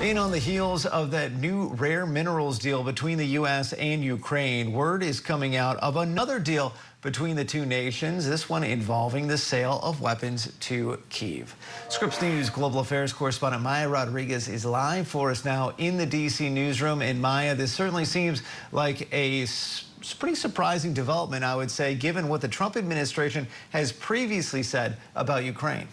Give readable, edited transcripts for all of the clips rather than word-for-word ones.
And on the heels of that new rare minerals deal between the U.S. and Ukraine, word is coming out of another deal between the two nations, this one involving the sale of weapons to Kyiv. Scripps News global affairs correspondent Maya Rodriguez is live for us now in the D.C. newsroom. And Maya, this certainly seems like a pretty surprising development, I would say, given what the Trump administration has previously said about Ukraine.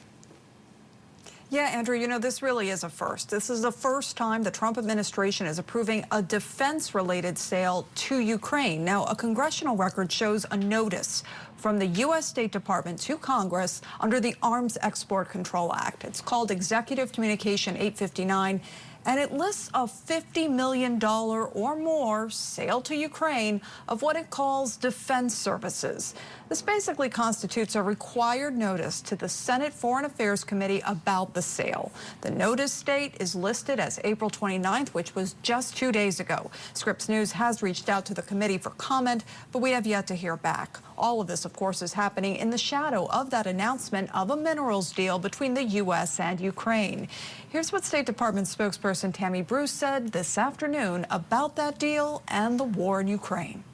Yeah, Andrew, you know, this really is a first. This is the first time the Trump administration is approving a defense-related sale to Ukraine. Now, a congressional record shows a notice from the U.S. State Department to Congress under the Arms Export Control Act. It's called Executive Communication 859. And it lists a $50 million or more sale to Ukraine of what it calls defense services. This basically constitutes a required notice to the Senate Foreign Affairs Committee about the sale. The notice date is listed as April 29th, which was just 2 days ago. Scripps News has reached out to the committee for comment, but we have yet to hear back. All of this, of course, is happening in the shadow of that announcement of a minerals deal between the U.S. and Ukraine. Here's what State Department spokesperson Tammy Bruce said this afternoon about that deal and the war in Ukraine.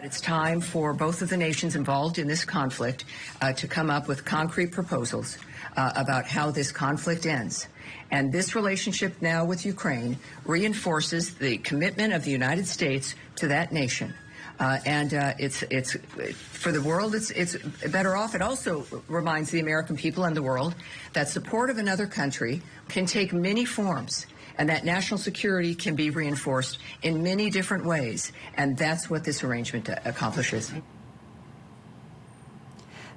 It's time for both of the nations involved in this conflict to come up with concrete proposals about how this conflict ends. And this relationship now with Ukraine reinforces the commitment of the United States to that nation. It's for the world, it's better off. It also reminds the American people and the world that support of another country can take many forms, and that national security can be reinforced in many different ways. And that's what this arrangement accomplishes.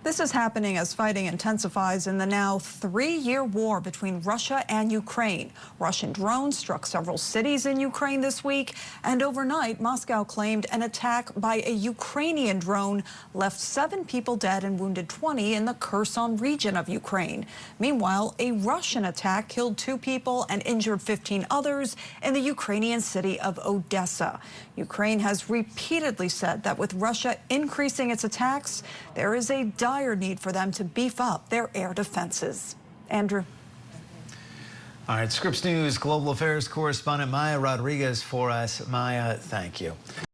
This is happening as fighting intensifies in the now 3-year war between Russia and Ukraine. Russian drones struck several cities in Ukraine this week, and overnight, Moscow claimed an attack by a Ukrainian drone left 7 people dead and wounded 20 in the Kherson region of Ukraine. Meanwhile, a Russian attack killed 2 people and injured 15 others in the Ukrainian city of Odessa. Ukraine has repeatedly said that with Russia increasing its attacks, there is a dire need for them to beef up their air defenses. Andrew. All right, Scripps News global affairs correspondent Maya Rodriguez for us. Maya, thank you.